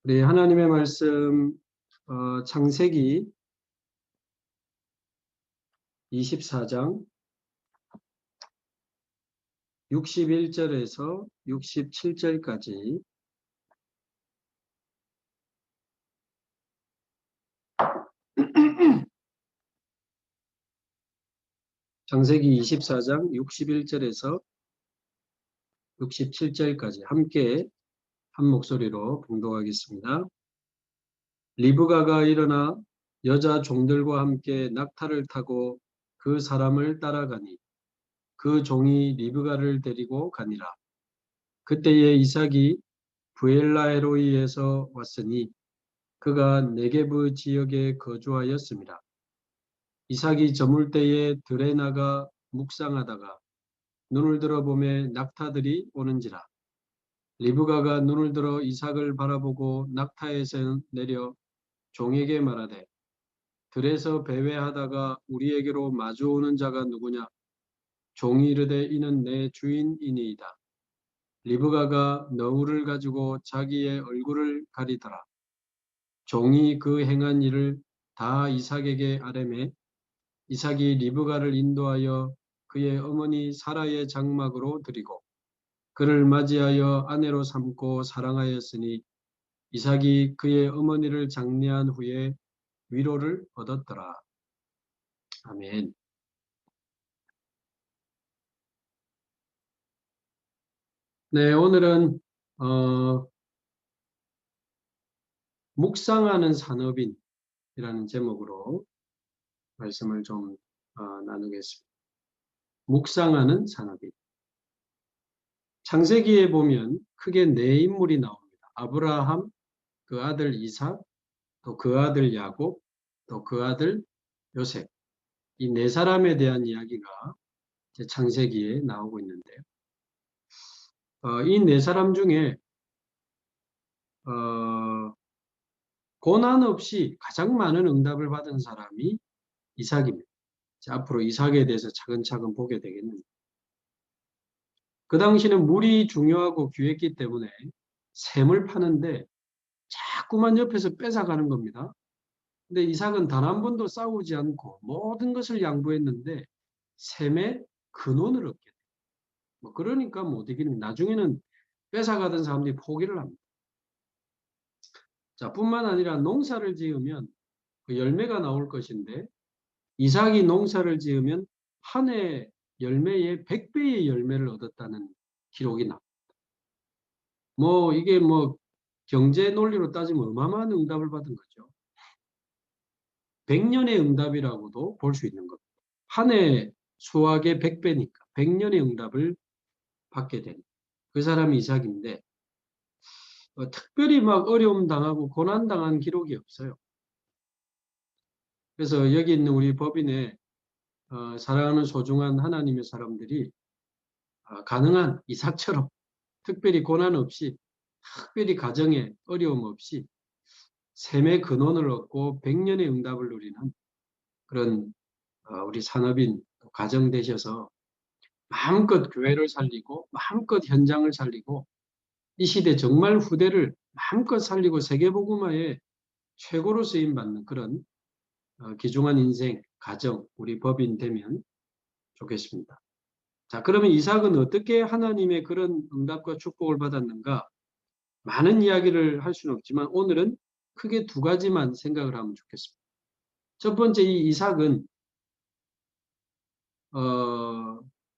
우리 하나님의 말씀 창세기 24장 61절에서 67절까지 창세기 24장 61절에서 67절까지 함께 한 목소리로 봉독하겠습니다. 리브가가 일어나 여자 종들과 함께 낙타를 타고 그 사람을 따라가니 그 종이 리브가를 데리고 가니라. 그때에 이삭이 브엘라에로이에서 왔으니 그가 네게브 지역에 거주하였습니다. 이삭이 저물 때에 들에 나가 묵상하다가 눈을 들어 보매 낙타들이 오는지라. 리브가가 눈을 들어 이삭을 바라보고 낙타에서 내려 종에게 말하되 들에서 배회하다가 우리에게로 마주오는 자가 누구냐? 종이 이르되 이는 내 주인이니이다. 리브가가 너울을 가지고 자기의 얼굴을 가리더라. 종이 그 행한 일을 다 이삭에게 아뢰매 이삭이 리브가를 인도하여 그의 어머니 사라의 장막으로 드리고 그를 맞이하여 아내로 삼고 사랑하였으니 이삭이 그의 어머니를 장례한 후에 위로를 얻었더라. 아멘. 네, 오늘은 묵상하는 산업인이라는 제목으로 말씀을 좀 나누겠습니다. 묵상하는 산업인. 창세기에 보면 크게 네 인물이 나옵니다. 아브라함, 그 아들 이삭, 또 그 아들 야곱, 또 그 아들 요셉. 이 네 사람에 대한 이야기가 창세기에 나오고 있는데요. 이 네 사람 중에 고난 없이 가장 많은 응답을 받은 사람이 이삭입니다. 앞으로 이삭에 대해서 차근차근 보게 되겠는데 그 당시는 물이 중요하고 귀했기 때문에 샘을 파는데 자꾸만 옆에서 뺏어가는 겁니다. 근데 이삭은 단 한 번도 싸우지 않고 모든 것을 양보했는데 샘의 근원을 얻게 돼요. 그러니까 못 이기는 나중에는 뺏어가던 사람들이 포기를 합니다. 자, 뿐만 아니라 농사를 지으면 그 열매가 나올 것인데 이삭이 농사를 지으면 한 해 열매의 100배의 열매를 얻었다는 기록이 나옵니다. 이게 경제 논리로 따지면 어마어마한 응답을 받은 거죠. 100년의 응답이라고도 볼 수 있는 겁니다. 한 해 수확의 100배니까 100년의 응답을 받게 된 그 사람이 이삭인데 특별히 어려움 당하고 고난 당한 기록이 없어요. 그래서 여기 있는 우리 법인에 사랑하는 소중한 하나님의 사람들이 가능한 이삭처럼 특별히 고난 없이 특별히 가정에 어려움 없이 샘의 근원을 얻고 100년의 응답을 누리는 그런 우리 산업인 가정 되셔서 마음껏 교회를 살리고 마음껏 현장을 살리고 이 시대 정말 후대를 마음껏 살리고 세계복음화에 최고로 쓰임받는 그런 귀중한 인생, 가정, 우리 법인 되면 좋겠습니다. 자, 그러면 이삭은 어떻게 하나님의 그런 응답과 축복을 받았는가? 많은 이야기를 할 수는 없지만 오늘은 크게 두 가지만 생각을 하면 좋겠습니다. 첫 번째, 이 이삭은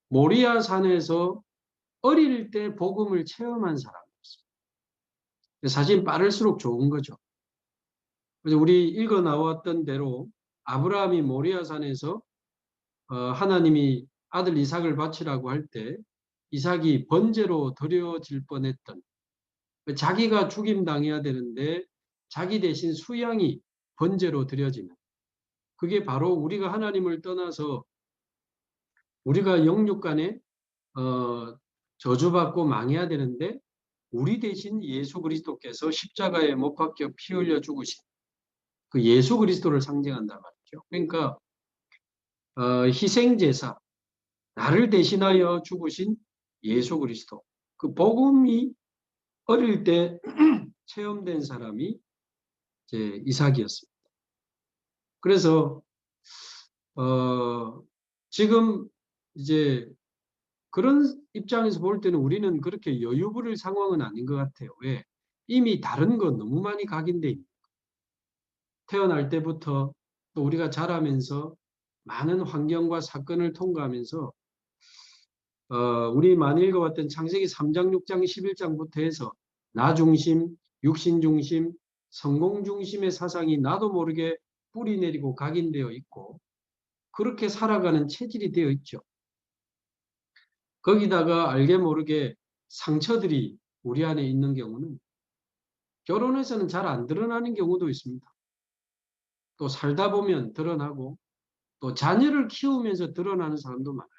모리아 산에서 어릴 때 복음을 체험한 사람이었습니다. 사실 빠를수록 좋은 거죠. 그래서 우리 읽어 나왔던 대로 아브라함이 모리아 산에서 하나님이 아들 이삭을 바치라고 할 때 이삭이 번제로 드려질 뻔했던 자기가 죽임 당해야 되는데 자기 대신 수양이 번제로 드려지는 그게 바로 우리가 하나님을 떠나서 우리가 영육간에 저주받고 망해야 되는데 우리 대신 예수 그리스도께서 십자가에 못 박혀 피 흘려 죽으신 그 예수 그리스도를 상징한단 말이죠. 그러니까 희생제사, 나를 대신하여 죽으신 예수 그리스도. 그 복음이 어릴 때 체험된 사람이 이제 이삭이었습니다. 그래서 지금 이제 그런 입장에서 볼 때는 우리는 그렇게 여유 부릴 상황은 아닌 것 같아요. 왜? 이미 다른 거 너무 많이 각인돼 있는. 태어날 때부터 또 우리가 자라면서 많은 환경과 사건을 통과하면서 우리 많이 읽어봤던 창세기 3장, 6장, 11장부터 해서 나 중심, 육신 중심, 성공 중심의 사상이 나도 모르게 뿌리 내리고 각인되어 있고 그렇게 살아가는 체질이 되어 있죠. 거기다가 알게 모르게 상처들이 우리 안에 있는 경우는 결혼해서는 잘 안 드러나는 경우도 있습니다. 또 살다 보면 드러나고 또 자녀를 키우면서 드러나는 사람도 많아요.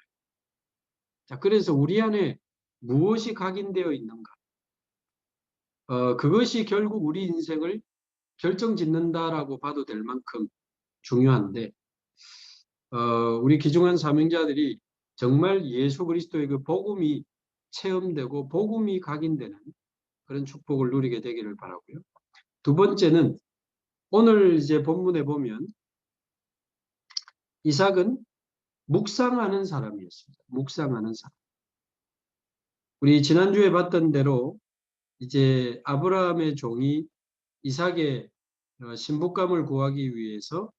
자, 그래서 우리 안에 무엇이 각인되어 있는가? 그것이 결국 우리 인생을 결정짓는다라고 봐도 될 만큼 중요한데, 우리 귀중한 사명자들이 정말 예수 그리스도의 그 복음이 체험되고 복음이 각인되는 그런 축복을 누리게 되기를 바라고요. 두 번째는 오늘 이제 본문에 보면 이삭은 묵상하는 사람이었습니다. 묵상하는 사람. 우리 지난주에 봤던 대로 이제 아브라함의 종이 이삭의 신부감을 구하기 위해서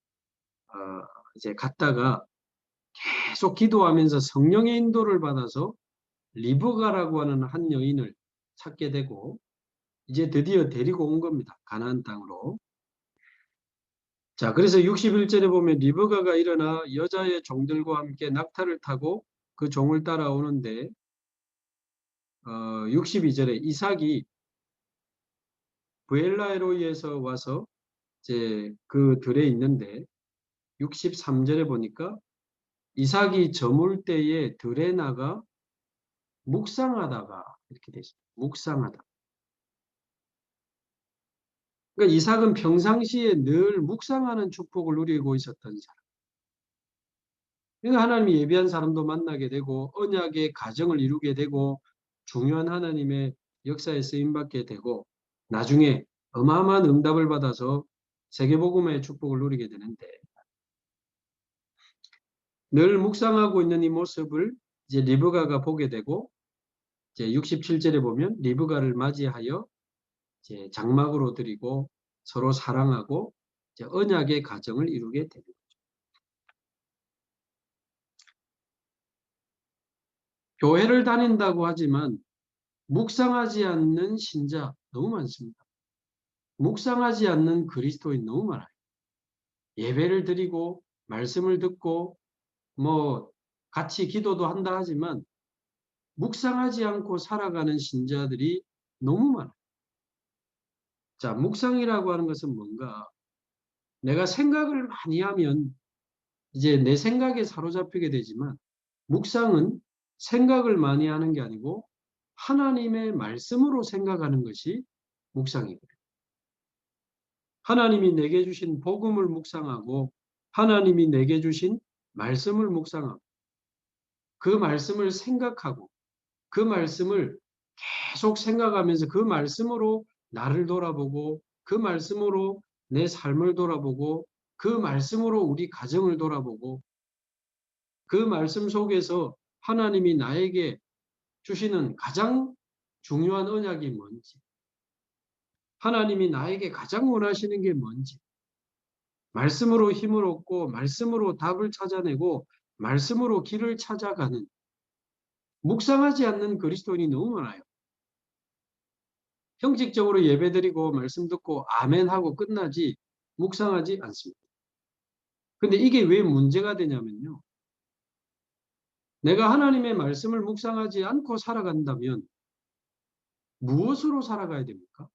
이제 갔다가 계속 기도하면서 성령의 인도를 받아서 리브가라고 하는 한 여인을 찾게 되고 이제 드디어 데리고 온 겁니다. 가나안 땅으로. 자, 그래서 61절에 보면 리브가가 일어나 여자의 종들과 함께 낙타를 타고 그 종을 따라오는데 62절에 이삭이 브엘라에로이에서 와서 이제 그 들에 있는데 63절에 보니까 이삭이 저물 때에 들에 나가 묵상하다가 이렇게 되죠. 묵상하다. 그러니까 이삭은 평상시에 늘 묵상하는 축복을 누리고 있었던 사람. 그러니까 하나님이 예비한 사람도 만나게 되고 언약의 가정을 이루게 되고 중요한 하나님의 역사에 쓰임받게 되고 나중에 어마어마한 응답을 받아서 세계복음의 축복을 누리게 되는데 늘 묵상하고 있는 이 모습을 이제 리브가가 보게 되고 이제 67절에 보면 리브가를 맞이하여 이제 장막으로 드리고 서로 사랑하고 이제 언약의 가정을 이루게 됩니다. 교회를 다닌다고 하지만 묵상하지 않는 신자 너무 많습니다. 묵상하지 않는 그리스도인 너무 많아요. 예배를 드리고 말씀을 듣고 뭐 같이 기도도 한다 하지만 묵상하지 않고 살아가는 신자들이 너무 많아요. 자, 묵상이라고 하는 것은 뭔가 내가 생각을 많이 하면 이제 내 생각에 사로잡히게 되지만 묵상은 생각을 많이 하는 게 아니고 하나님의 말씀으로 생각하는 것이 묵상이거든요. 하나님이 내게 주신 복음을 묵상하고 하나님이 내게 주신 말씀을 묵상하고 그 말씀을 생각하고 그 말씀을 계속 생각하면서 그 말씀으로 나를 돌아보고 그 말씀으로 내 삶을 돌아보고 그 말씀으로 우리 가정을 돌아보고 그 말씀 속에서 하나님이 나에게 주시는 가장 중요한 언약이 뭔지 하나님이 나에게 가장 원하시는 게 뭔지 말씀으로 힘을 얻고 말씀으로 답을 찾아내고 말씀으로 길을 찾아가는 묵상하지 않는 그리스도인이 너무 많아요. 형식적으로 예배드리고 말씀 듣고 아멘하고 끝나지 묵상하지 않습니다. 근데 이게 왜 문제가 되냐면요. 내가 하나님의 말씀을 묵상하지 않고 살아간다면 무엇으로 살아가야 됩니까?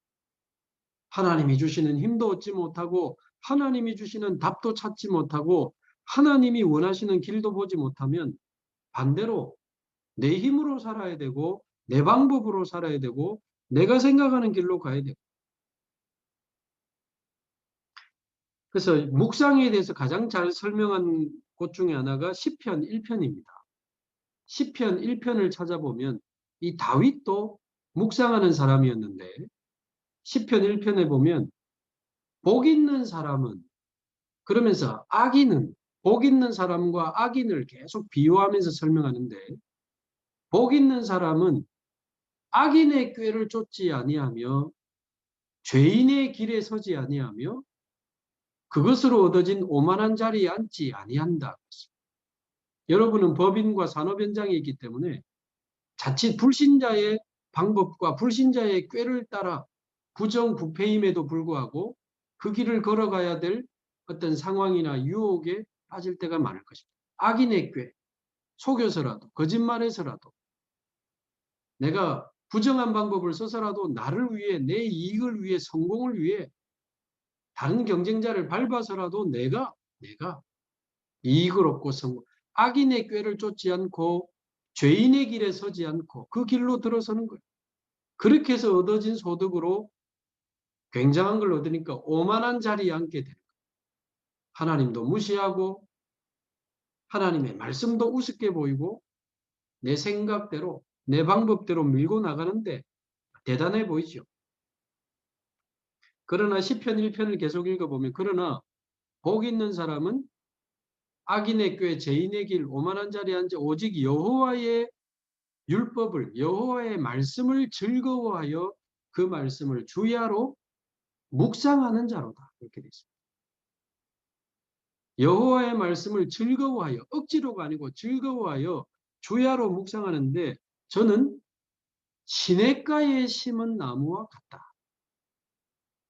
하나님이 주시는 힘도 얻지 못하고 하나님이 주시는 답도 찾지 못하고 하나님이 원하시는 길도 보지 못하면 반대로 내 힘으로 살아야 되고 내 방법으로 살아야 되고 내가 생각하는 길로 가야 되고 그래서 묵상에 대해서 가장 잘 설명한 곳 중에 하나가 시편 1편입니다. 시편 1편을 찾아보면 이 다윗도 묵상하는 사람이었는데 시편 1편에 보면 복 있는 사람은 그러면서 악인은 복 있는 사람과 악인을 계속 비유하면서 설명하는데 복 있는 사람은 악인의 꾀를 쫓지 아니하며 죄인의 길에 서지 아니하며 그것으로 얻어진 오만한 자리에 앉지 아니한다. 여러분은 법인과 산업현장에 있기 때문에 자칫 불신자의 방법과 불신자의 꾀를 따라 부정부패임에도 불구하고 그 길을 걸어가야 될 어떤 상황이나 유혹에 빠질 때가 많을 것입니다. 악인의 꾀, 속여서라도 거짓말해서라도 내가 부정한 방법을 써서라도 나를 위해 내 이익을 위해 성공을 위해 다른 경쟁자를 밟아서라도 내가 이익을 얻고 성공. 악인의 꾀를 쫓지 않고 죄인의 길에 서지 않고 그 길로 들어서는 거예요. 그렇게 해서 얻어진 소득으로 굉장한 걸 얻으니까 오만한 자리에 앉게 돼요. 하나님도 무시하고 하나님의 말씀도 우습게 보이고 내 생각대로 내 방법대로 밀고 나가는데 대단해 보이죠. 그러나 시편 1편을 계속 읽어보면 그러나 복 있는 사람은 악인의 꾀, 죄인의 길, 오만한 자리에 앉아 오직 여호와의 율법을 여호와의 말씀을 즐거워하여 그 말씀을 주야로 묵상하는 자로다. 이렇게 되어 있습니다. 여호와의 말씀을 즐거워하여 억지로가 아니고 즐거워하여 주야로 묵상하는데 저는 시냇가에 심은 나무와 같다.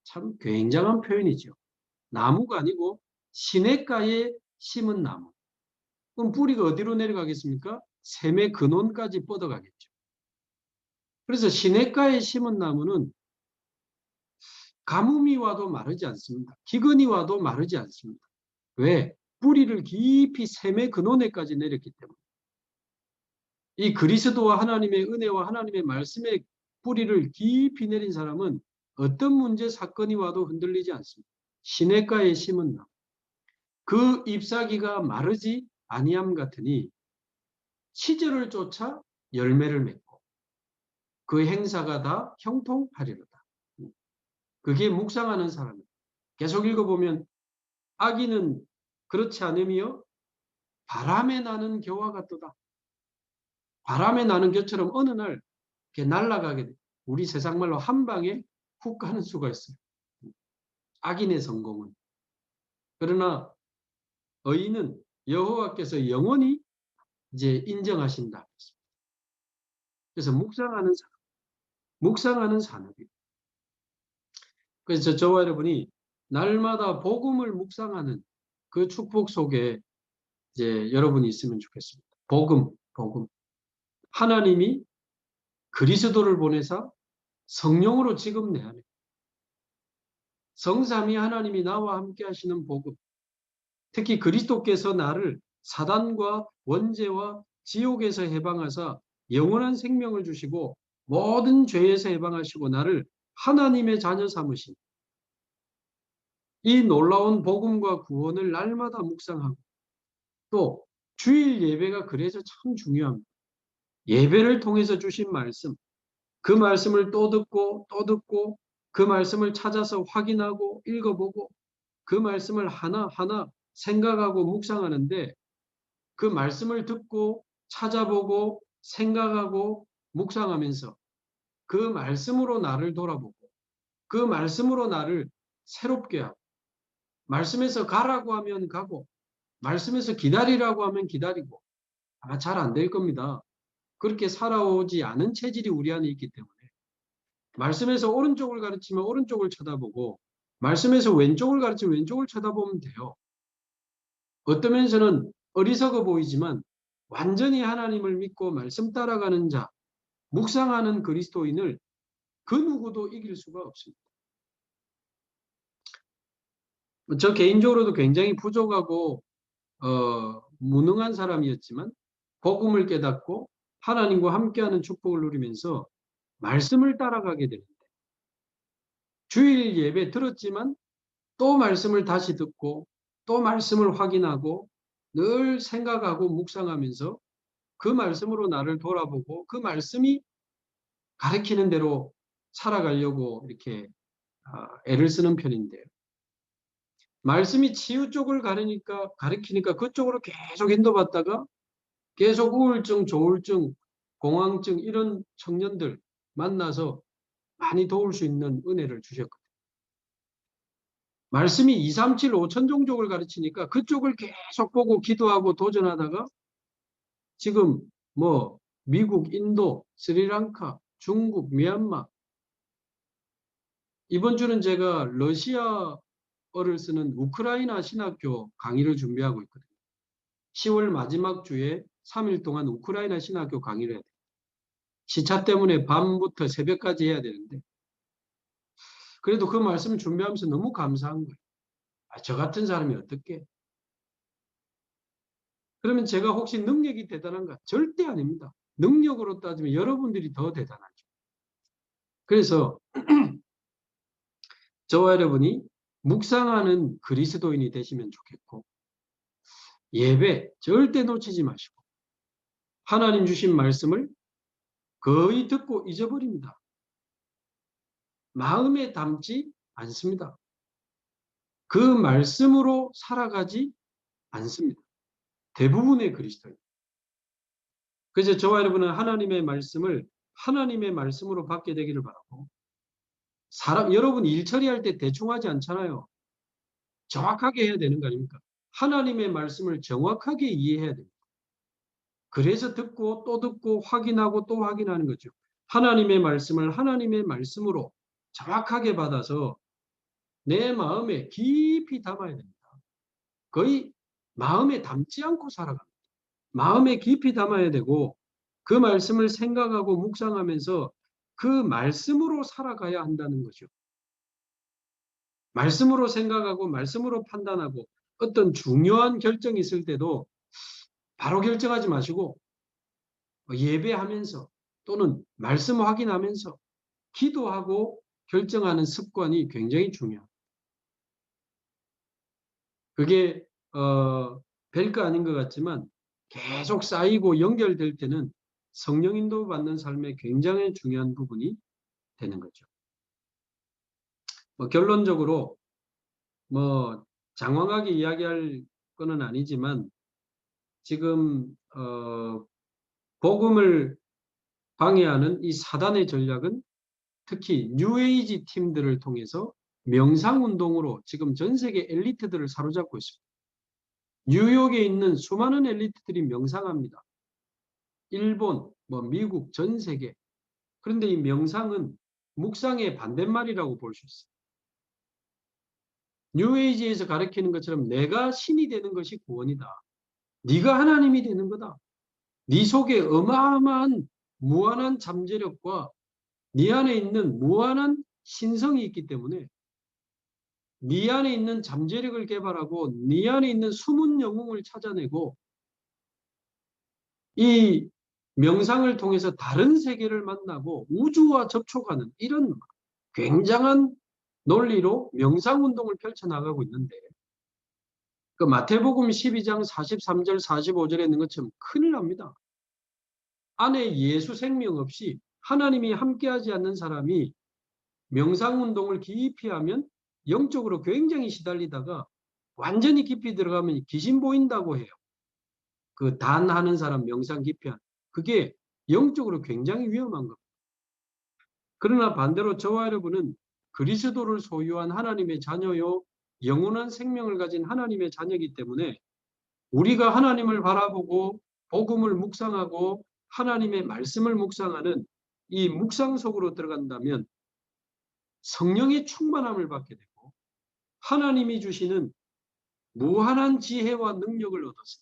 참 굉장한 표현이죠. 나무가 아니고 시냇가에 심은 나무. 그럼 뿌리가 어디로 내려가겠습니까? 샘의 근원까지 뻗어가겠죠. 그래서 시냇가에 심은 나무는 가뭄이 와도 마르지 않습니다. 기근이 와도 마르지 않습니다. 왜? 뿌리를 깊이 샘의 근원에까지 내렸기 때문에. 이 그리스도와 하나님의 은혜와 하나님의 말씀의 뿌리를 깊이 내린 사람은 어떤 문제 사건이 와도 흔들리지 않습니다. 시냇가에 심은 나무. 그 잎사귀가 마르지 아니함 같으니 시절을 쫓아 열매를 맺고 그 행사가 다 형통하리로다. 그게 묵상하는 사람입니다. 계속 읽어보면 악인은 그렇지 않으며 바람에 나는 겨와 같도다. 바람에 나는 겨처럼 어느 날 이렇게 날아가게 돼. 우리 세상 말로 한 방에 훅 가는 수가 있어요. 악인의 성공은. 그러나 의인은 여호와께서 영원히 이제 인정하신다. 그래서 묵상하는 산업이에요. 그래서 저와 여러분이 날마다 복음을 묵상하는 그 축복 속에 이제 여러분이 있으면 좋겠습니다. 복음. 하나님이 그리스도를 보내사 성령으로 지금 내 안에 성삼위 하나님이 나와 함께 하시는 복음, 특히 그리스도께서 나를 사단과 원죄와 지옥에서 해방하사 영원한 생명을 주시고 모든 죄에서 해방하시고 나를 하나님의 자녀 삼으신 이 놀라운 복음과 구원을 날마다 묵상하고 또 주일 예배가 그래서 참 중요합니다. 예배를 통해서 주신 말씀, 그 말씀을 또 듣고 그 말씀을 찾아서 확인하고 읽어보고 그 말씀을 하나하나 생각하고 묵상하는데 그 말씀을 듣고 찾아보고 생각하고 묵상하면서 그 말씀으로 나를 돌아보고 그 말씀으로 나를 새롭게 하고 말씀에서 가라고 하면 가고 말씀에서 기다리라고 하면 기다리고 아마 잘 안 될 겁니다. 그렇게 살아오지 않은 체질이 우리 안에 있기 때문에 말씀에서 오른쪽을 가르치면 오른쪽을 쳐다보고 말씀에서 왼쪽을 가르치면 왼쪽을 쳐다보면 돼요. 어떤 면에서는 어리석어 보이지만 완전히 하나님을 믿고 말씀 따라가는 자, 묵상하는 그리스도인을 그 누구도 이길 수가 없습니다. 저 개인적으로도 굉장히 부족하고 무능한 사람이었지만 복음을 깨닫고 하나님과 함께하는 축복을 누리면서 말씀을 따라가게 되는데 주일 예배 들었지만 또 말씀을 다시 듣고 또 말씀을 확인하고 늘 생각하고 묵상하면서 그 말씀으로 나를 돌아보고 그 말씀이 가르치는 대로 살아가려고 이렇게 애를 쓰는 편인데요. 말씀이 치유 쪽을 가르치니까 그쪽으로 계속 인도받다가 계속 우울증, 조울증, 공황증 이런 청년들 만나서 많이 도울 수 있는 은혜를 주셨거든요. 말씀이 2, 3, 7, 5천 종족을 가르치니까 그쪽을 계속 보고 기도하고 도전하다가 지금 뭐 미국, 인도, 스리랑카, 중국, 미얀마 이번 주는 제가 러시아어를 쓰는 우크라이나 신학교 강의를 준비하고 있거든요. 10월 마지막 주에 3일 동안 우크라이나 신학교 강의를 해야 돼요. 시차 때문에 밤부터 새벽까지 해야 되는데 그래도 그 말씀을 준비하면서 너무 감사한 거예요. 저 같은 사람이 어떻게? 그러면 제가 혹시 능력이 대단한가? 절대 아닙니다. 능력으로 따지면 여러분들이 더 대단하죠. 그래서 저와 여러분이 묵상하는 그리스도인이 되시면 좋겠고 예배 절대 놓치지 마시고 하나님 주신 말씀을 거의 듣고 잊어버립니다. 마음에 담지 않습니다. 그 말씀으로 살아가지 않습니다. 대부분의 그리스도인. 그래서 저와 여러분은 하나님의 말씀을 하나님의 말씀으로 받게 되기를 바라고 여러분 일 처리할 때 대충 하지 않잖아요. 정확하게 해야 되는 거 아닙니까? 하나님의 말씀을 정확하게 이해해야 됩니다. 그래서 듣고 또 듣고 확인하고 또 확인하는 거죠. 하나님의 말씀을 하나님의 말씀으로 정확하게 받아서 내 마음에 깊이 담아야 됩니다. 거의 마음에 담지 않고 살아갑니다. 마음에 깊이 담아야 되고 그 말씀을 생각하고 묵상하면서 그 말씀으로 살아가야 한다는 거죠. 말씀으로 생각하고 말씀으로 판단하고 어떤 중요한 결정이 있을 때도 바로 결정하지 마시고 예배하면서 또는 말씀 확인하면서 기도하고 결정하는 습관이 굉장히 중요합니다. 그게 별거 아닌 것 같지만 계속 쌓이고 연결될 때는 성령 인도 받는 삶에 굉장히 중요한 부분이 되는 거죠. 결론적으로 장황하게 이야기할 거는 아니지만 지금 복음을 방해하는 이 사단의 전략은 특히 뉴에이지 팀들을 통해서 명상운동으로 지금 전 세계 엘리트들을 사로잡고 있습니다. 뉴욕에 있는 수많은 엘리트들이 명상합니다. 일본, 미국, 전 세계. 그런데 이 명상은 묵상의 반대말이라고 볼 수 있어요. 뉴에이지에서 가르치는 것처럼 내가 신이 되는 것이 구원이다. 네가 하나님이 되는 거다. 네 속에 어마어마한 무한한 잠재력과 네 안에 있는 무한한 신성이 있기 때문에 네 안에 있는 잠재력을 개발하고 네 안에 있는 숨은 영웅을 찾아내고 이 명상을 통해서 다른 세계를 만나고 우주와 접촉하는 이런 굉장한 논리로 명상운동을 펼쳐나가고 있는데 그 마태복음 12장 43절 45절에 있는 것처럼 큰일 납니다. 안에 예수 생명 없이 하나님이 함께하지 않는 사람이 명상운동을 깊이 하면 영적으로 굉장히 시달리다가 완전히 깊이 들어가면 귀신 보인다고 해요. 그 단하는 사람 명상 깊이 하는. 그게 영적으로 굉장히 위험한 겁니다. 그러나 반대로 저와 여러분은 그리스도를 소유한 하나님의 자녀요 영원한 생명을 가진 하나님의 자녀이기 때문에 우리가 하나님을 바라보고 복음을 묵상하고 하나님의 말씀을 묵상하는 이 묵상 속으로 들어간다면 성령의 충만함을 받게 되고 하나님이 주시는 무한한 지혜와 능력을 얻어서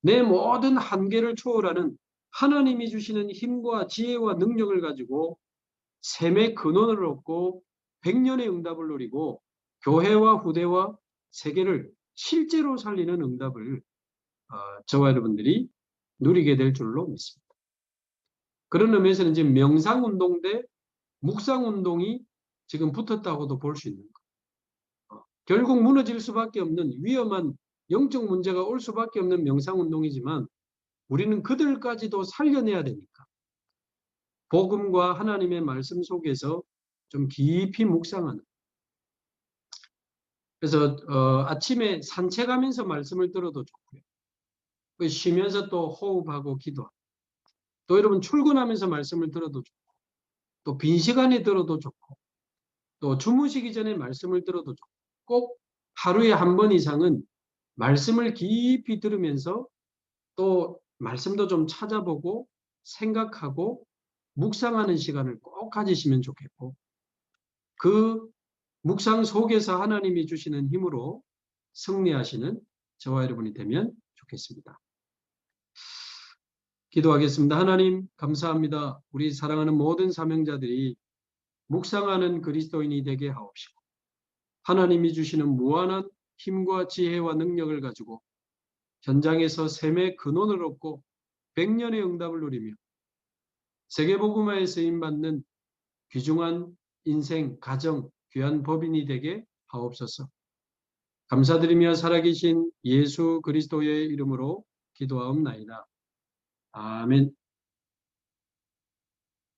내 모든 한계를 초월하는 하나님이 주시는 힘과 지혜와 능력을 가지고 샘의 근원을 얻고 100년의 응답을 누리고 교회와 후대와 세계를 실제로 살리는 응답을 저와 여러분들이 누리게 될 줄로 믿습니다. 그런 의미에서는 지금 명상운동 대 묵상운동이 지금 붙었다고도 볼 수 있는 거예요. 결국 무너질 수밖에 없는 위험한 영적 문제가 올 수밖에 없는 명상운동이지만 우리는 그들까지도 살려내야 되니까 복음과 하나님의 말씀 속에서 좀 깊이 묵상하는. 그래서 아침에 산책하면서 말씀을 들어도 좋고요. 쉬면서 또 호흡하고 기도하고, 또 여러분 출근하면서 말씀을 들어도 좋고, 또 빈 시간에 들어도 좋고, 또 주무시기 전에 말씀을 들어도 좋고, 꼭 하루에 한 번 이상은 말씀을 깊이 들으면서 또 말씀도 좀 찾아보고 생각하고 묵상하는 시간을 꼭 가지시면 좋겠고, 그 묵상 속에서 하나님이 주시는 힘으로 승리하시는 저와 여러분이 되면 좋겠습니다. 기도하겠습니다. 하나님 감사합니다. 우리 사랑하는 모든 사명자들이 묵상하는 그리스도인이 되게 하옵시고, 하나님이 주시는 무한한 힘과 지혜와 능력을 가지고 현장에서 샘의 근원을 얻고 백년의 응답을 누리며 세계복음화에 쓰임받는 귀중한 인생, 가정, 귀한 법인이 되게 하옵소서. 감사드리며 살아계신 예수 그리스도의 이름으로 기도하옵나이다. 아멘.